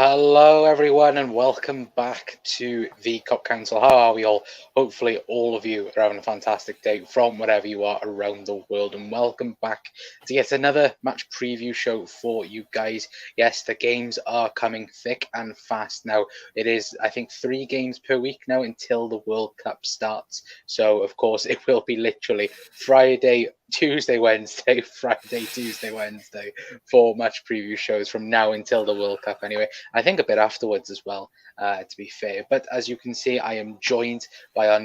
Hello, everyone, and welcome back to the Cup Council. How are we all? Hopefully, all of you are having a fantastic day from wherever you are around the world. And welcome back to yet another match preview show for you guys. Yes, the games are coming thick and fast now. It is, I think, 3 games per week now until the World Cup starts. So, of course, it will be literally Friday, Tuesday, Wednesday, Friday, Tuesday, Wednesday for match preview shows from now until the World Cup anyway. I think a bit afterwards as well, to be fair. But as you can see, I am joined by our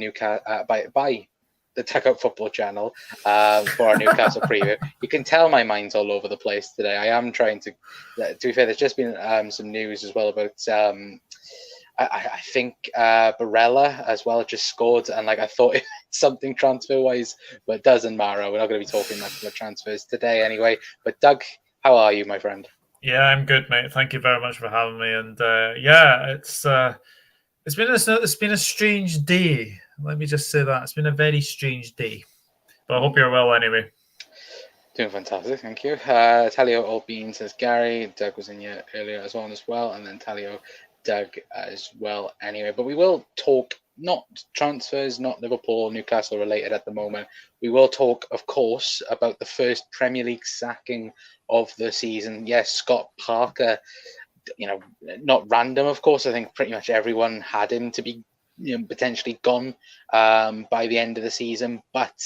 by the Tech Out Football channel for our Newcastle preview. You can tell my mind's all over the place today. I am trying to be fair, there's just been some news as well about I think Barella as well just scored, and I thought something transfer wise, but it doesn't matter. We're not going to be talking much about transfers today anyway. But Doug, how are you, my friend? Yeah, I'm good, mate. Thank you very much for having me. And it's been a strange day. Let me just say that it's been a very strange day. But I hope you're well anyway. Doing fantastic, thank you. Talio All Bean says Gary. Doug was in here earlier as well, and then Talio, Doug as well. Anyway, but we will talk not transfers, not Liverpool, Newcastle related at the moment. We will talk, of course, about the first Premier League sacking of the season. Yes, Scott Parker. Not random, of course. I think pretty much everyone had him to be potentially gone by the end of the season. But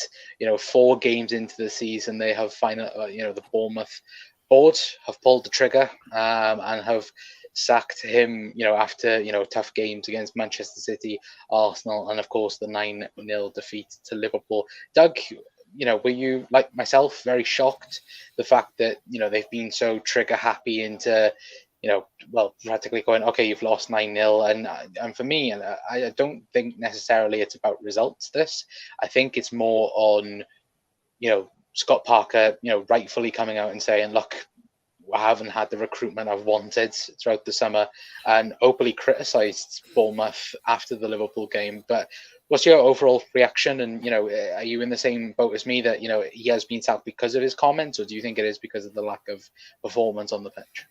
4 games into the season, they have finally, the Bournemouth board have pulled the trigger and have sacked him, after, tough games against Manchester City, Arsenal, and of course the 9-0 defeat to Liverpool. Doug, were you, like myself, very shocked the fact that, they've been so trigger happy into, practically going, okay, you've lost 9-0. And for me, and I don't think necessarily it's about results, this. I think it's more on, Scott Parker, rightfully coming out and saying, look, I haven't had the recruitment I've wanted throughout the summer, and openly criticised Bournemouth after the Liverpool game. But what's your overall reaction? And, are you in the same boat as me that, he has been sacked because of his comments, or do you think it is because of the lack of performance on the pitch?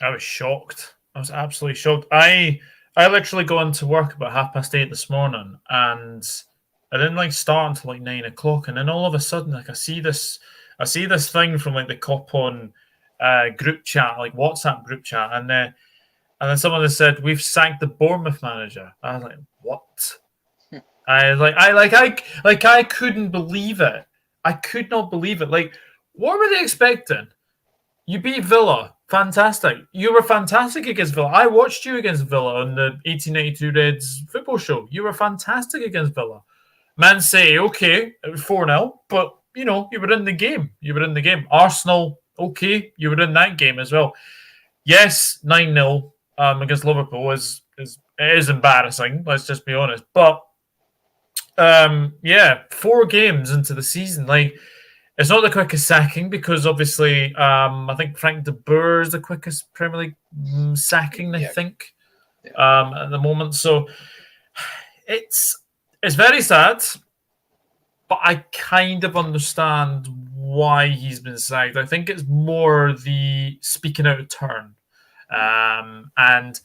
I was shocked. I was absolutely shocked. I literally got into work about 8:30 this morning, and I didn't start until 9 o'clock, and then all of a sudden, I see this thing from the Cop on group chat, WhatsApp group chat, and then someone has said we've sacked the Bournemouth manager. I was like, what? I couldn't believe it. I could not believe it. What were they expecting? You beat Villa. Fantastic. You were fantastic against Villa. I watched you against Villa on the 1892 Reds football show. You were fantastic against Villa. Man City, okay, it was 4-0, but, you were in the game. You were in the game. Arsenal, okay, you were in that game as well. Yes, 9-0 against Liverpool is embarrassing, let's just be honest. But, 4 games into the season, it's not the quickest sacking because obviously I think Frank de Boer is the quickest Premier League sacking, I think, at the moment. So it's very sad, but I kind of understand why he's been sacked. I think it's more the speaking out of turn. And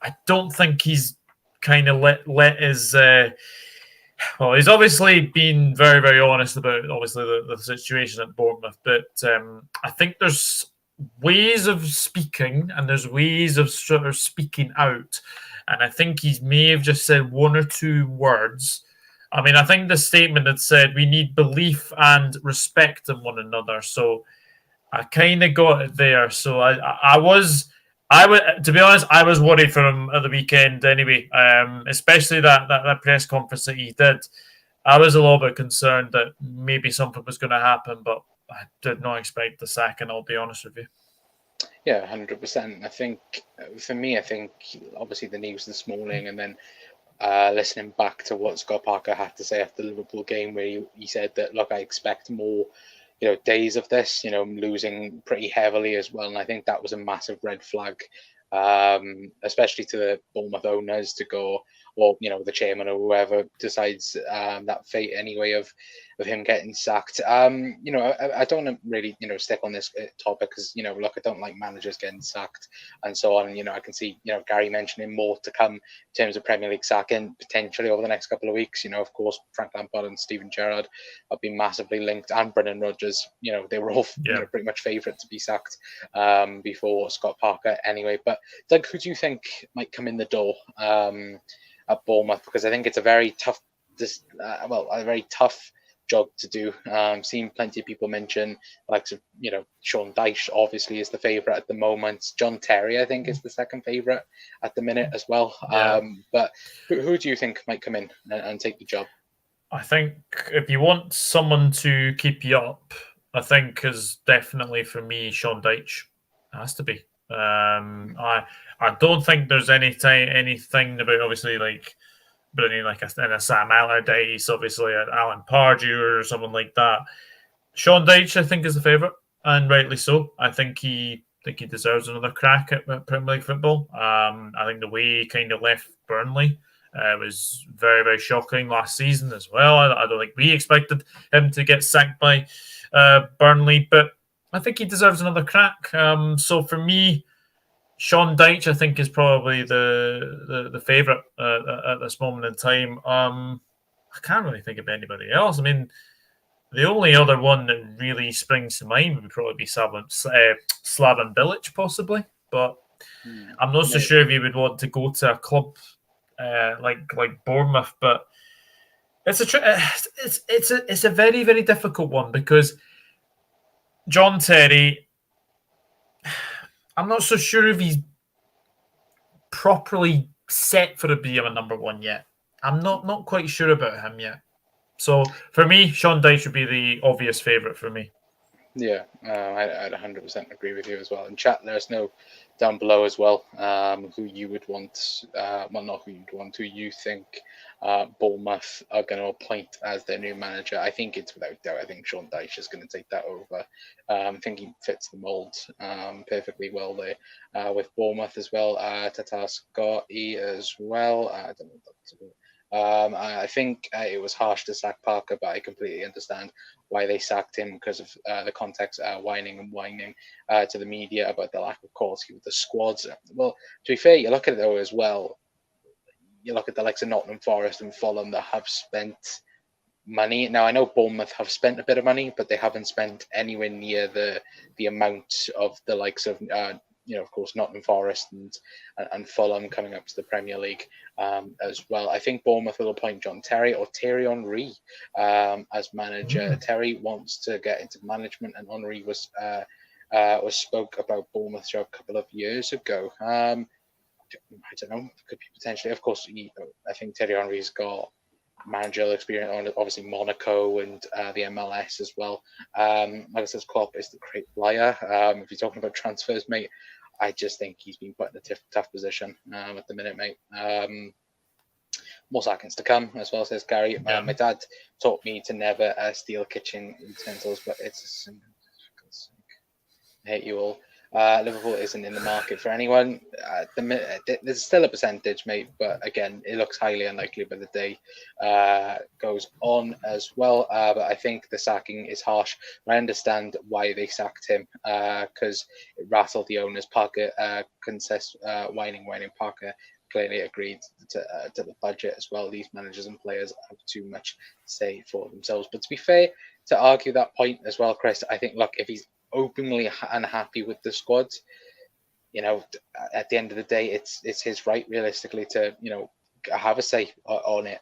I don't think he's kind of let his... well, he's obviously been very, very honest about obviously the situation at Bournemouth, but I think there's ways of speaking and there's ways of sort of speaking out, and I think he may have just said 1 or 2 words. I mean, I think the statement had said we need belief and respect in one another, so I kind of got it there. So I was. To be honest, I was worried for him at the weekend anyway, especially that press conference that he did. I was a little bit concerned that maybe something was going to happen, but I did not expect the sack, and I'll be honest with you. Yeah, 100%. I think, for me, obviously the news this morning, and then listening back to what Scott Parker had to say after the Liverpool game, where he said that, look, I expect more days of this, losing pretty heavily as well. And I think that was a massive red flag, especially to the Bournemouth owners, to go, or the chairman or whoever decides that fate anyway of him getting sacked. I don't want to really stick on this topic because look, I don't like managers getting sacked and so on. I can see Gary mentioning more to come in terms of Premier League sacking potentially over the next couple of weeks. Of course, Frank Lampard and Steven Gerrard have been massively linked, and Brendan Rodgers. They were all pretty much favourite to be sacked before Scott Parker anyway. But Doug, who do you think might come in the door at Bournemouth? Because I think it's a very tough, a very tough job to do. Seen plenty of people mention the likes of Sean Dyche obviously is the favourite at the moment. John Terry I think is the second favourite at the minute as well. But who do you think might come in and take the job? I think if you want someone to keep you up, I think is definitely for me Sean Dyche. It has to be. I don't think there's anything about obviously like bringing like a Sam Allardyce, obviously an Alan Pardew or someone like that. Sean Dyche, I think, is the favourite, and rightly so. I think he deserves another crack at Premier League football. I think the way he kind of left Burnley was very, very shocking last season as well. I don't think we expected him to get sacked by Burnley, but I think he deserves another crack. So for me, Sean Dyche, I think, is probably the favourite at this moment in time. I can't really think of anybody else. I mean, the only other one that really springs to mind would probably be Slaven Bilic, possibly. But I'm not so sure if he would want to go to a club like Bournemouth. But it's a very, very difficult one because John Terry, I'm not so sure if he's properly set for being a number one yet. I'm not quite sure about him yet. So for me, Sean Dyche would be the obvious favourite for me. Yeah, I'd 100% agree with you as well. And chat, let us know down below as well who you would want, not who you'd want, who you think Bournemouth are going to appoint as their new manager. I think it's without doubt. I think Sean Dyche is going to take that over. I think he fits the mould perfectly well there with Bournemouth as well. Tatar Scotty as well. I don't know what that's about. I think it was harsh to sack Parker, but I completely understand why they sacked him because of the context, whining to the media about the lack of quality with the squads. Well, to be fair, you look at it though as well. You look at the likes of Nottingham Forest and Fulham that have spent money. Now I know Bournemouth have spent a bit of money, but they haven't spent anywhere near the amount of the likes of of course, Nottingham Forest and Fulham coming up to the Premier League as well. I think Bournemouth will appoint John Terry or Thierry Henry as manager. Terry wants to get into management, and Henry was spoke about Bournemouth a couple of years ago. I don't know. Could be potentially. Of course, I think Thierry Henry's got managerial experience on obviously Monaco and the MLS as well. Like I said, Klopp is the great flyer. If you're talking about transfers, mate, I just think he's been put in a tough position at the minute, mate. More sackings to come as well, says Gary. My dad taught me to never steal kitchen utensils, but it's a sin. I hate you all. Liverpool isn't in the market for anyone. There's still a percentage, mate, but again, it looks highly unlikely by the day goes on as well. But I think the sacking is harsh. I understand why they sacked him because it rattled the owners. Parker whining. Parker clearly agreed to the budget as well. These managers and players have too much to say for themselves. But to be fair, to argue that point as well, Chris, I think, look, if he's openly unhappy with the squad, at the end of the day, it's his right realistically to have a say on it,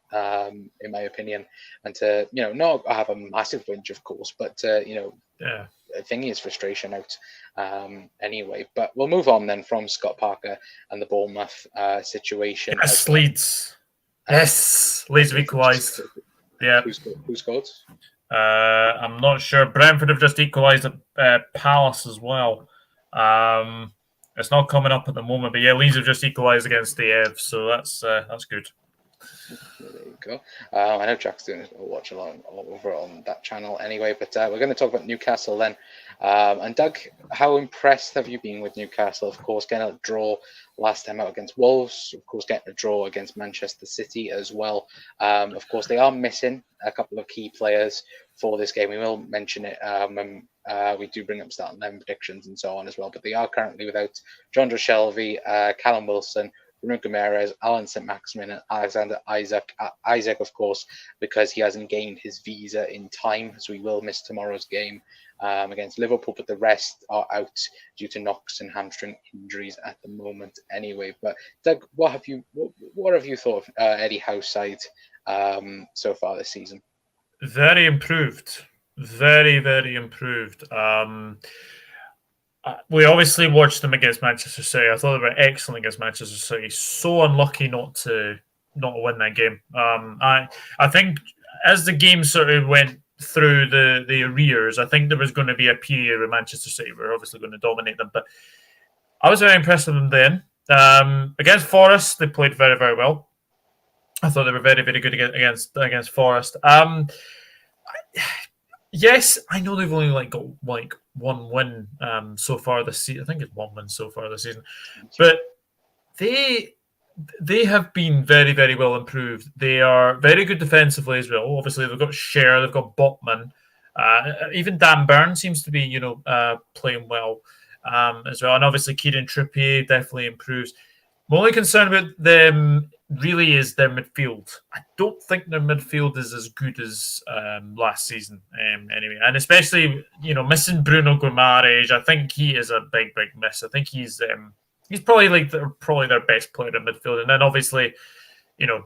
in my opinion, and to not have a massive whinge, of course, but thingy his frustration out anyway. But we'll move on then from Scott Parker and the Bournemouth situation. Yes, Leeds. Yes, Leeds have equalised. Yeah. Who scored? I'm not sure. Brentford have just equalised at Palace as well. It's not coming up at the moment, but yeah, Leeds have just equalised against the Ev, so that's good. go. I know Jack's doing a watch along over on that channel anyway, but we're going to talk about Newcastle then. And Doug, how impressed have you been with Newcastle? Of course, getting a draw last time out against Wolves, of course, getting a draw against Manchester City as well. Of course, they are missing a couple of key players for this game. We will mention it when we do bring up starting 11 predictions and so on as well. But they are currently without John Shelvey, Callum Wilson, Bruno Guimaraes, Alan St. Maximin, and Alexander Isaac. Isaac, of course, because he hasn't gained his visa in time, so he will miss tomorrow's game against Liverpool. But the rest are out due to knocks and hamstring injuries at the moment, anyway. But Doug, what have you thought of Eddie Howe's side so far this season? Very improved, very, very improved. We obviously watched them against Manchester City. I thought they were excellent against Manchester City. So unlucky not to win that game. I think as the game sort of went through the arrears, I think there was going to be a period with Manchester City where we're obviously going to dominate them. But I was very impressed with them then. Against Forest, they played very, very well. I thought they were very, very good against Forest. Yes, I know they've only got one win so far this season. I think it's one win so far this season, but they have been very, very well improved. They are very good defensively as well. Obviously, they've got Scher, they've got Botman, even Dan Burn seems to be playing well as well, and obviously Kieran Trippier definitely improves. My only concern with them really is their midfield. I don't think their midfield is as good as last season anyway. And especially, missing Bruno Guimaraes, I think he is a big, big miss. I think he's probably probably their best player in midfield. And then obviously,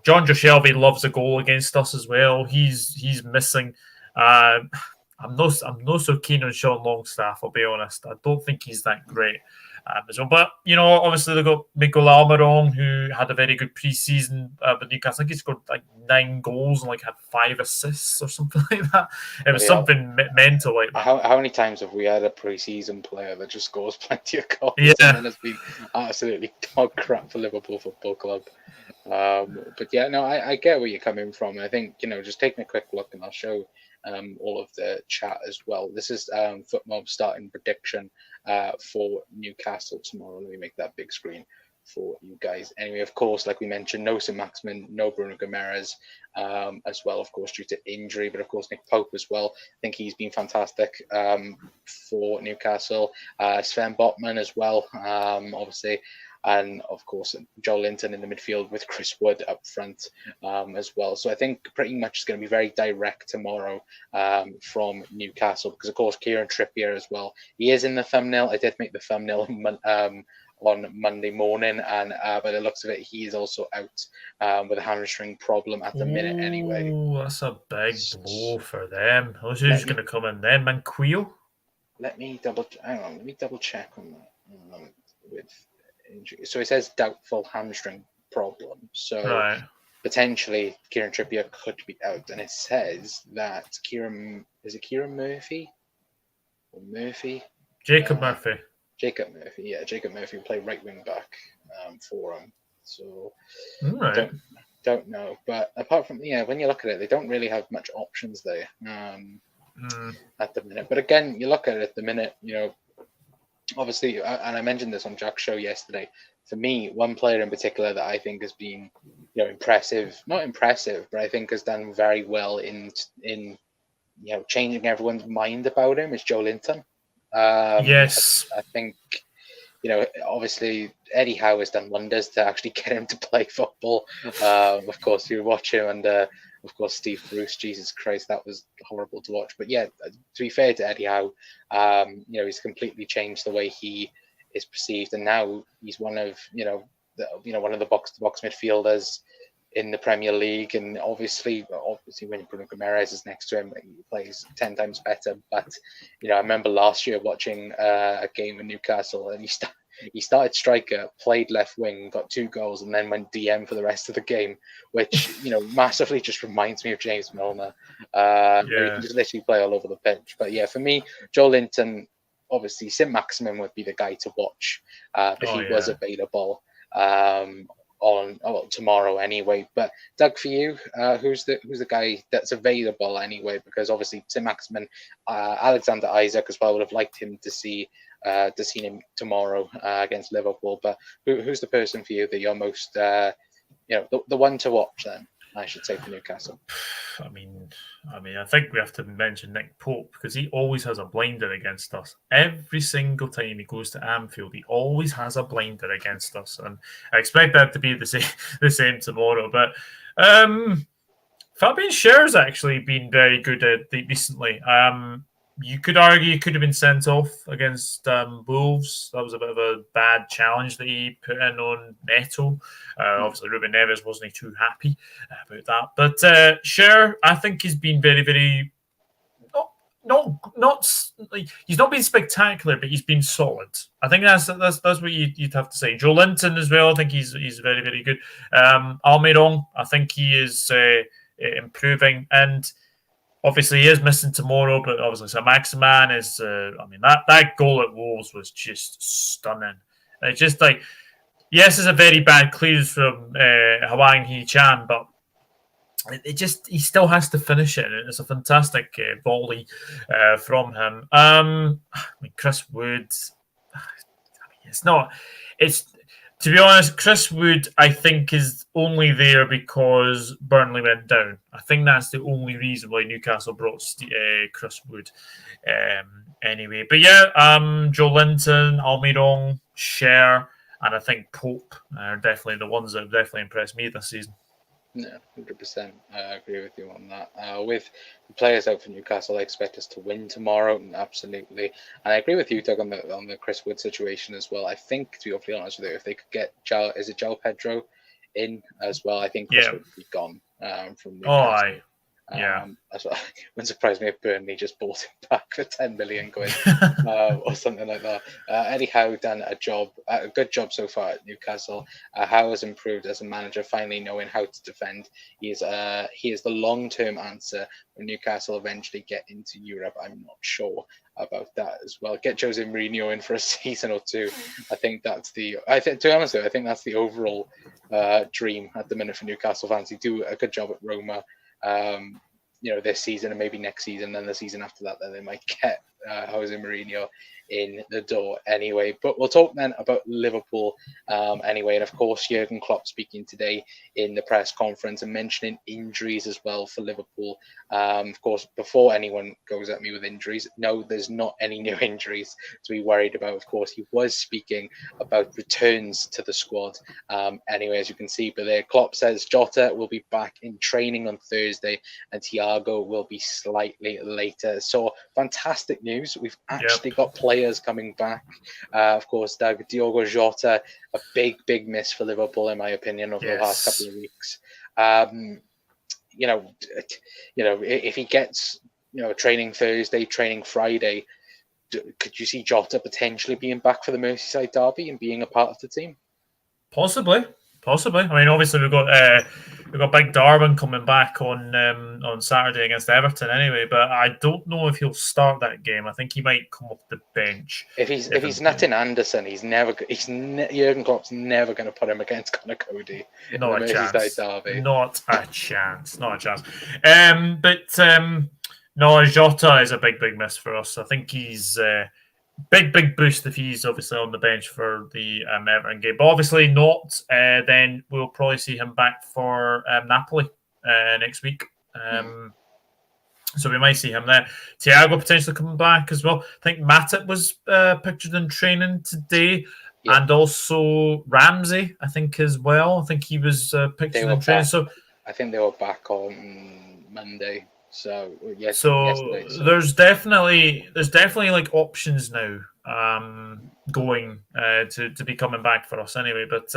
John Shelvey loves a goal against us as well. He's missing. I'm not so keen on Sean Longstaff, I'll be honest. I don't think he's that great. As well. But, obviously they've got Miguel Almiron, who had a very good pre-season with Newcastle. I think he scored 9 goals and had 5 assists or something like that. It was something mental like that. How many times have we had a pre-season player that just scores plenty of goals and then has been absolutely dog crap for Liverpool Football Club? But yeah, no, I get where you're coming from. I think, just taking a quick look, and I'll show all of the chat as well. This is FootMob starting prediction for Newcastle tomorrow. Let me make that big screen for you guys. Anyway, of course, like we mentioned, no St. Maximin, no Bruno Guimaraes as well, of course, due to injury, but of course Nick Pope as well. I think he's been fantastic for Newcastle. Sven Botman as well, obviously. And of course, Joe Linton in the midfield with Chris Wood up front as well. So I think pretty much it's going to be very direct tomorrow from Newcastle, because of course Kieran Trippier as well. He is in the thumbnail. I did make the thumbnail on Monday morning, and by the looks of it, he is also out with a hamstring problem at the minute anyway. Oh, that's a big blow for them. Who's going to come in then? Manquillo? Let me double check on that with. So it says doubtful hamstring problem. So potentially Kieran Trippier could be out. And it says that Kieran Murphy? Or Murphy? Jacob Murphy. Jacob Murphy, yeah. Jacob Murphy will play right wing back for him. So don't know. But apart from, when you look at it, they don't really have much options there at the minute. But again, you look at it at the minute, obviously, and I mentioned this on Jack's show yesterday, for me, one player in particular that I think has been, impressive, not impressive, but I think has done very well in changing everyone's mind about him is Joe Linton. Yes. I think, obviously Eddie Howe has done wonders to actually get him to play football. Of course, you watch him and of course, Steve Bruce, Jesus Christ, that was horrible to watch. But yeah, to be fair to Eddie Howe, he's completely changed the way he is perceived, and now he's one of one of the box-to-box midfielders in the Premier League. And obviously, when Bruno Guimaraes is next to him, he plays 10 times better. But I remember last year watching a game in Newcastle, and he started striker, played left wing, got 2 goals, and then went DM for the rest of the game, which, massively just reminds me of James Milner. He can just literally play all over the pitch. But yeah, for me, Joe Linton, obviously, St. Maximin would be the guy to watch if he was available. not tomorrow anyway. But Doug, for you, who's the guy that's available anyway? Because obviously Tim Maximin, Alexander Isaac as well would have liked him to see him tomorrow against Liverpool. But who's the person for you that you're most the one to watch then? I should say for Newcastle. I mean, I think we have to mention Nick Pope because he always has a blinder against us. Every single time he goes to Anfield, he always has a blinder against us, and I expect that to be the same tomorrow. But Fabian Schär's actually been very good recently. You could argue he could have been sent off against Wolves. That was a bit of a bad challenge that he put in on Neto. Obviously, Ruben Neves wasn't too happy about that. But Schär, I think he's been very, very... he's not been spectacular, but he's been solid. I think that's what you'd have to say. Joe Linton as well, I think he's very, very good. Almiron, I think he is improving. And obviously, he is missing tomorrow, but obviously, so Maximan is. That goal at Wolves was just stunning. It's just like, yes, it's a very bad clearance from Hwang Hee-chan, but he still has to finish it. It's a fantastic volley from him. Chris Wood. To be honest, Chris Wood, I think, is only there because Burnley went down. I think that's the only reason why Newcastle brought Chris Wood. Anyway, but yeah, Joe Linton, Almiron, Schär, and I think Pope are definitely the ones that have definitely impressed me this season. No, 100%. I agree with you on that. With the players out for Newcastle, I expect us to win tomorrow, absolutely. And I agree with you, Doug, on the Chris Wood situation as well. I think, to be awfully honest with you, if they could get João Pedro in as well, I think Chris Wood would be gone from Newcastle. Oh, aye. Yeah, that's what, it wouldn't surprise me if Burnley just bought him back for 10 million quid or something like that. Eddie Howe done a good job so far at Newcastle. Howe has improved as a manager, finally knowing how to defend. He is the long-term answer when Newcastle eventually get into Europe. I'm not sure about that as well. Get Jose Mourinho in for a season or two. To be honest with you, I think that's the overall dream at the minute for Newcastle fans. He do a good job at Roma. This season and maybe next season, and the season after that, then they might get Jose Mourinho in the door anyway. But we'll talk then about Liverpool anyway. And of course, Jurgen Klopp speaking today in the press conference and mentioning injuries as well for Liverpool. Of course, before anyone goes at me with injuries, no, there's not any new injuries to be worried about. Of course, he was speaking about returns to the squad anyway, as you can see. But there, Klopp says Jota will be back in training on Thursday and Thiago will be slightly later. So fantastic news. We've actually got players coming back. Of course, Diogo Jota, a big miss for Liverpool, in my opinion, over the last couple of weeks. If he gets training Thursday, training Friday, could you see Jota potentially being back for the Merseyside derby and being a part of the team? Possibly. I mean, obviously we've got Big Darwin coming back on Saturday against Everton anyway, but I don't know if he'll start that game. I think he might come off the bench. If he's Nathan Anderson, Jurgen Klopp's never going to put him against Conor Cody. Not a chance. Derby. Not a chance. No, Jota is a big miss for us. I think he's big boost if he's obviously on the bench for the Everton game. But obviously not. Then we'll probably see him back for Napoli next week. So we might see him there. Thiago potentially coming back as well. I think Matip was pictured in training today. Yeah. And also Ramsey, I think, as well. I think he was pictured in training. So I think they were back on Monday. So there's definitely like options now going to be coming back for us anyway. But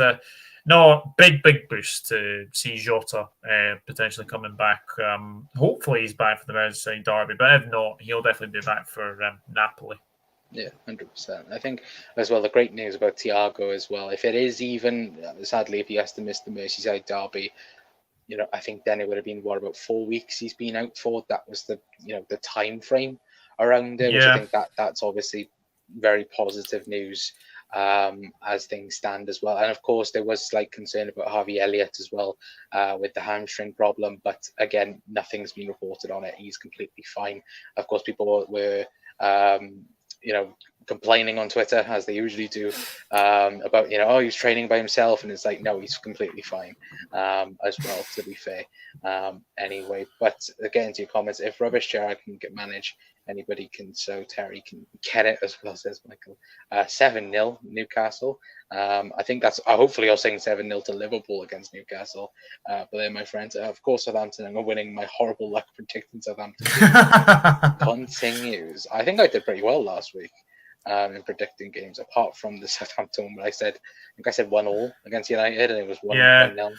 no, big boost to see Jota potentially coming back. Hopefully he's back for the Merseyside derby, but if not, he'll definitely be back for Napoli. Yeah, 100%. I think as well the great news about Thiago as well. If it is even sadly if he has to miss the Merseyside derby. I think then it would have been about 4 weeks he's been out for. That was the time frame around it, which I think that's obviously very positive news as things stand as well. And of course, there was slight concern about Harvey Elliott as well with the hamstring problem. But again, nothing's been reported on it. He's completely fine. Of course, people were, complaining on Twitter, as they usually do, about, oh, he's training by himself. And it's like, no, he's completely fine as well, to be fair. Anyway, but again, to your comments, if Rubbish Jarrah can get managed, anybody can, so Terry can get it as well, says Michael. 7-0 Newcastle. I think that's, hopefully you're saying 7-0 to Liverpool against Newcastle. But then, my friends, of course, Southampton are winning. My horrible luck predicting Southampton continues. I think I did pretty well last week in predicting games, apart from the Southampton one. I think I said 1-1 against United, and it was 1-0.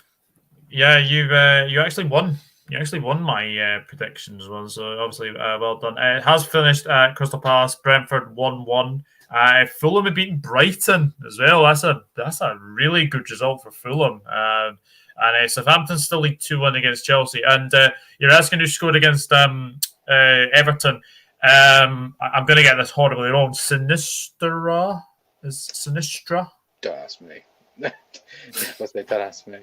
Yeah, you actually won. You actually won my predictions one, so obviously well done. It has finished at Crystal Palace, Brentford 1-1. Fulham have beaten Brighton as well. That's a really good result for Fulham. And Southampton still lead 2-1 against Chelsea. And you're asking who scored against Everton. I'm going to get this horribly wrong. Sinistra? Don't ask me. Of course, they don't ask me.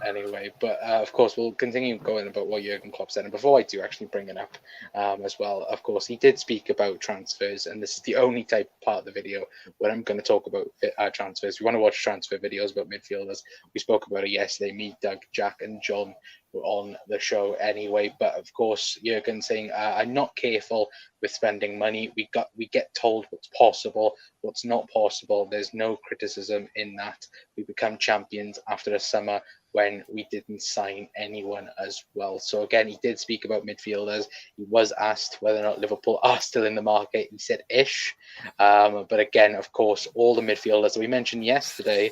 Anyway, but of course, we'll continue going about what Jurgen Klopp said. And before I do actually bring it up as well, of course, he did speak about transfers. And this is the only type of part of the video where I'm going to talk about transfers. If you want to watch transfer videos about midfielders, we spoke about it yesterday. Me, Doug, Jack, and John were on the show anyway. But of course, Jurgen saying, I'm not careful with spending money. We get told what's possible, what's not possible. There's no criticism in that. We become champions after a summer when we didn't sign anyone as well. So again, he did speak about midfielders. He was asked whether or not Liverpool are still in the market. He said ish. But again, of course, all the midfielders that we mentioned yesterday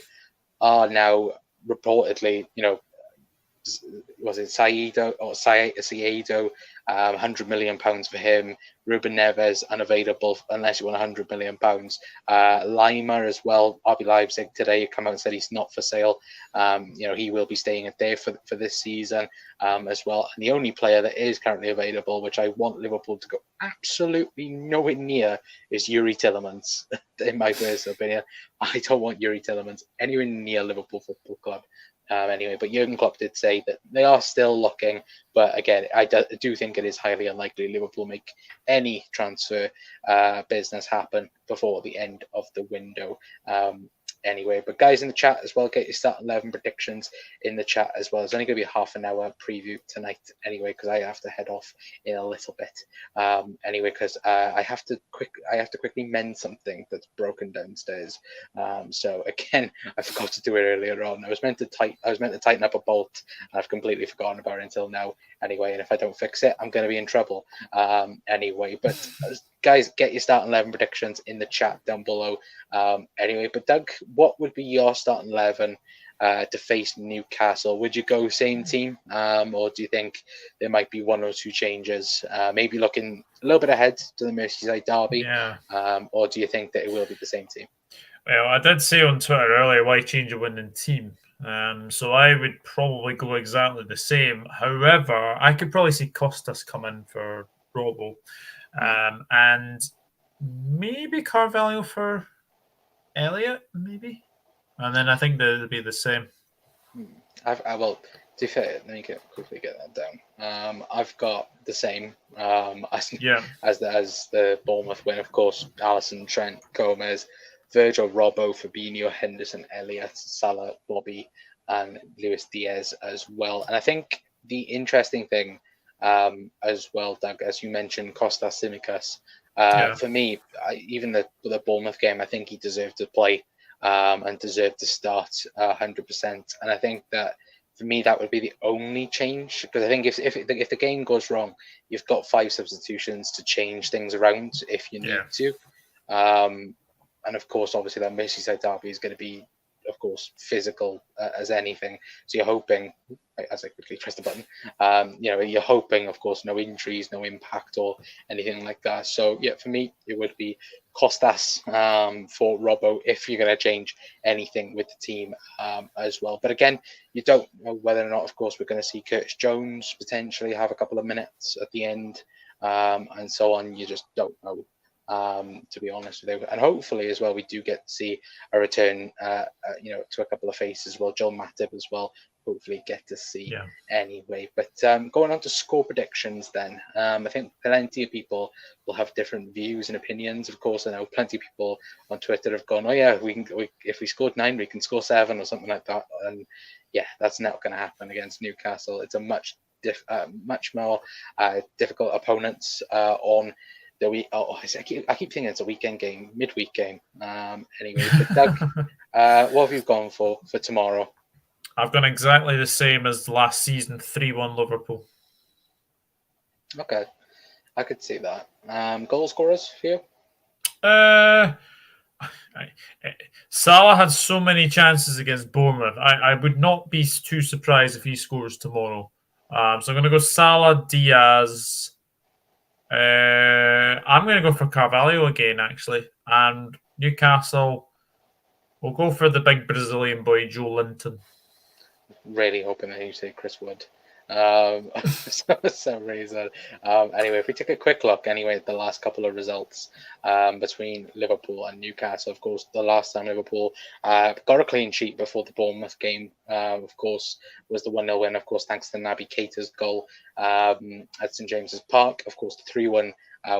are now reportedly, was it Saido or Siedo, £100 million for him. Ruben Neves unavailable unless you want £100 million. Lima as well. RB Leipzig today come out and said he's not for sale. He will be staying there for this season as well. And the only player that is currently available, which I want Liverpool to go absolutely nowhere near, is Yuri Tillemans. In my personal opinion, I don't want Yuri Tillemans anywhere near Liverpool Football Club. Anyway, but Jurgen Klopp did say that they are still looking, but again, I do think it is highly unlikely Liverpool make any transfer business happen before the end of the window. Anyway, but guys in the chat as well, get your start 11 predictions in the chat as well. It's only going to be a half an hour preview tonight anyway, because I have to head off in a little bit. Anyway, because I have to quickly mend something that's broken downstairs. So again, I forgot to do it earlier on. I was meant to tighten up a bolt, and I've completely forgotten about it until now. Anyway, and if I don't fix it, I'm going to be in trouble. Anyway, but guys, get your starting 11 predictions in the chat down below. Anyway, but Doug, what would be your starting 11 to face Newcastle? Would you go same team, or do you think there might be one or two changes? Maybe looking a little bit ahead to the Merseyside derby, or do you think that it will be the same team? Well, I did say on Twitter earlier, why change a winning team? So I would probably go exactly the same. However, I could probably see Costas come in for Robbo, and maybe Carvalho for Elliott, maybe. And then I think they'll be the same. Well, to be fair, let me quickly get that down. I've got the same as the Bournemouth win, of course. Alisson, Trent, Gomez, Virgil, Robbo, Fabinho, Henderson, Elliott, Salah, Bobby, and Luis Diaz as well. And I think the interesting thing as well, Doug, as you mentioned, Kostas Tsimikas. For me, even the Bournemouth game, I think he deserved to play and deserved to start 100%. And I think that for me, that would be the only change, because I think if the game goes wrong, you've got 5 substitutions to change things around if you need to. And of course, obviously, that Merseyside derby is going to be, of course, physical as anything. So you're hoping, as I quickly press the button, you're hoping, of course, no injuries, no impact or anything like that. So yeah, for me, it would be Costas for Robbo if you're going to change anything with the team as well. But again, you don't know whether or not, of course, we're going to see Curtis Jones potentially have a couple of minutes at the end and so on. You just don't know to be honest with you. And hopefully as well, we do get to see a return, to a couple of faces as well. Joel Matip as well. Hopefully get to see anyway. But going on to score predictions then. I think plenty of people will have different views and opinions. Of course, I know plenty of people on Twitter have gone, oh yeah, if we scored 9, we can score 7 or something like that. And yeah, that's not going to happen against Newcastle. It's a much more difficult opponents on the week. I keep thinking it's a weekend game, midweek game. Anyway, but Doug, what have you gone for tomorrow? I've gone exactly the same as last season, 3-1 Liverpool. Okay, I could see that. Goal scorers for you? Salah had so many chances against Bournemouth. I would not be too surprised if he scores tomorrow. So I'm going to go Salah, Diaz. I'm going to go for Carvalho again, actually. And Newcastle, we'll go for the big Brazilian boy, Joe Linton. Really hoping that you say Chris Wood. For some reason. Anyway, if we take a quick look anyway at the last couple of results between Liverpool and Newcastle, of course, the last time Liverpool got a clean sheet before the Bournemouth game, of course, was the 1-0 win, of course, thanks to Naby Keita's goal at St James's Park, of course, the 3-1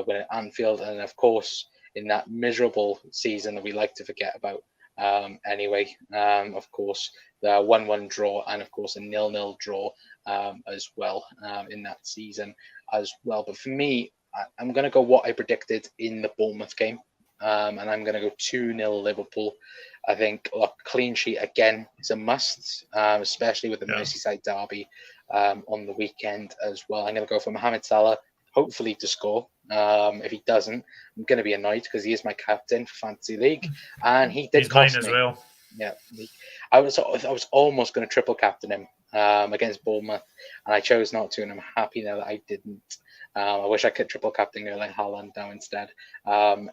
win at Anfield, and of course, in that miserable season that we like to forget about. Of course, the 1-1 draw and of course a 0-0 draw as well in that season as well. But for me, I'm going to go what I predicted in the Bournemouth game, and I'm going to go 2-0 Liverpool. I think a clean sheet again is a must, especially with the Merseyside derby on the weekend as well. I'm going to go for Mohamed Salah, hopefully to score. If he doesn't, I'm going to be annoyed because he is my captain for Fantasy League, and he did cost me. As well. Yeah, I was almost going to triple captain him against Bournemouth, and I chose not to, and I'm happy now that I didn't. I wish I could triple captain Erling Haaland now instead.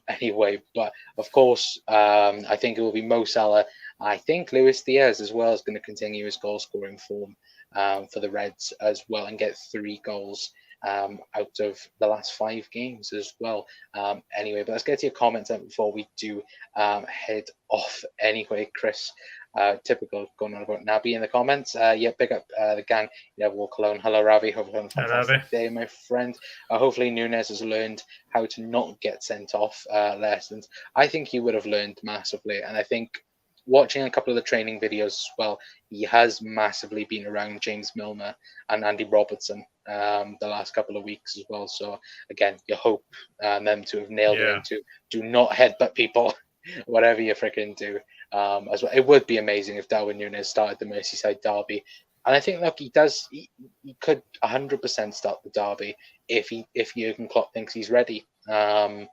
Anyway, but of course, I think it will be Mo Salah. I think Luis Diaz as well is going to continue his goal scoring form for the Reds as well and get 3 goals out of the last 5 games as well. Anyway, but let's get to your comments before we do head off. Anyway, Chris, typical going on about Naby in the comments. Pick up the gang. You never walk alone. Hello, Ravi. Hope you're having a fantastic day, my friend. Hopefully, Nunes has learned how to not get sent off lessons. I think he would have learned massively, and I think watching a couple of the training videos as well, he has massively been around James Milner and Andy Robertson the last couple of weeks as well. So again, you hope them to have nailed it into do not headbutt people, whatever you freaking do. As well, it would be amazing if Darwin Núñez started the Merseyside derby, and I think look, he could 100% start the derby if Jurgen Klopp thinks he's ready. And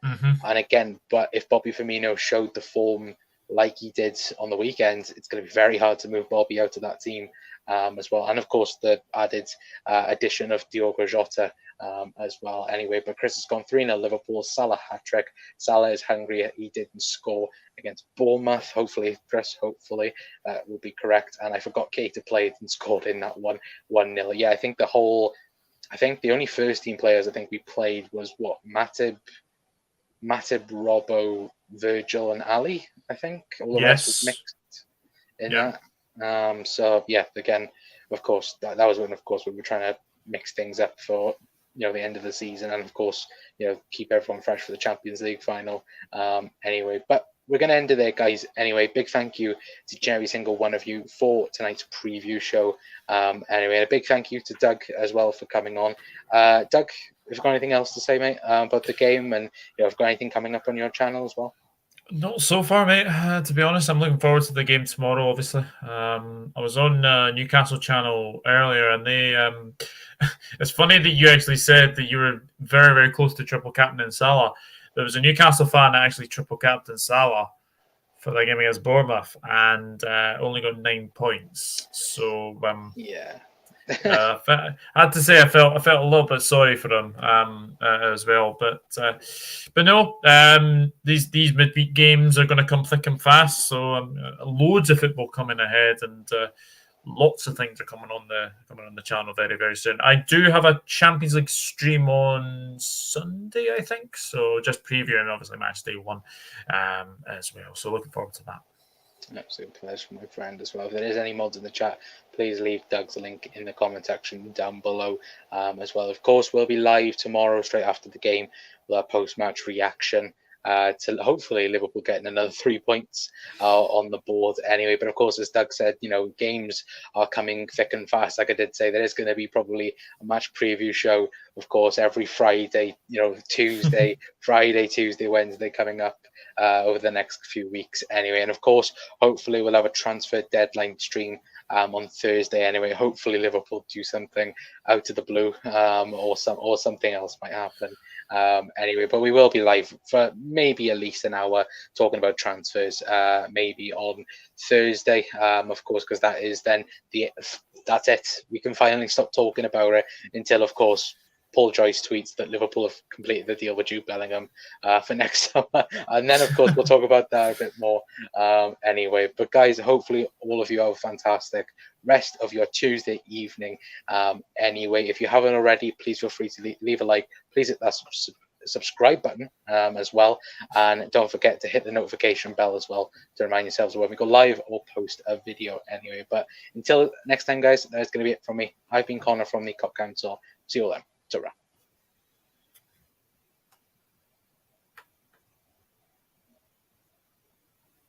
again, but if Bobby Firmino showed the form like he did on the weekend, it's going to be very hard to move Bobby out of that team as well. And of course, the added addition of Diogo Jota as well. Anyway, but Chris has gone 3-0 Liverpool. Salah hat-trick. Salah is hungry. He didn't score against Bournemouth. Hopefully, Chris, will be correct. And I forgot Keita played and scored in that 1-0. Yeah, I think the only first team players I think we played was Matip, Robbo, Virgil and Ali, I think. All the rest was mixed in that. So yeah, again, of course, that was when, of course, we were trying to mix things up for the end of the season, and of course, keep everyone fresh for the Champions League final. Anyway, but we're going to end it there, guys. Anyway, big thank you to every single one of you for tonight's preview show. Anyway, and a big thank you to Doug as well for coming on. Doug, if you've got anything else to say, mate, about the game, and if you've got anything coming up on your channel as well? Not so far, mate. To be honest, I'm looking forward to the game tomorrow, obviously. I was on Newcastle channel earlier, and they... it's funny that you actually said that you were very, very close to triple captain Salah. There was a Newcastle fan that actually triple captain Salah for the game against Bournemouth and only got 9 points. So, yeah. I had to say I felt a little bit sorry for him as well, but no, these midweek games are going to come thick and fast. So loads of football coming ahead, and lots of things are coming on the channel very, very soon. I do have a Champions League stream on Sunday, I think. So just previewing obviously match day 1 as well. So looking forward to that. An absolute pleasure, my friend, as well. If there is any mods in the chat, please leave Doug's link in the comment section down below as well. Of course, we'll be live tomorrow straight after the game with our post-match reaction to hopefully Liverpool getting another 3 points on the board anyway. But of course, as Doug said, games are coming thick and fast. Like I did say, there is going to be probably a match preview show, of course, every Friday, Tuesday, Friday, Tuesday, Wednesday coming up over the next few weeks anyway. And of course, hopefully we'll have a transfer deadline stream on Thursday anyway. Hopefully Liverpool do something out of the blue, or something else might happen anyway. But we will be live for maybe at least an hour talking about transfers, maybe on Thursday, of course, because that is then that's it. We can finally stop talking about it until, of course, Paul Joyce tweets that Liverpool have completed the deal with Jude Bellingham for next summer. And then, of course, we'll talk about that a bit more anyway. But, guys, hopefully all of you have a fantastic rest of your Tuesday evening anyway. If you haven't already, please feel free to leave a like. Please hit that subscribe button as well. And don't forget to hit the notification bell as well to remind yourselves when we go live or post a video anyway. But until next time, guys, that's going to be it from me. I've been Connor from the Cop Council. See you all then. Ta-ra.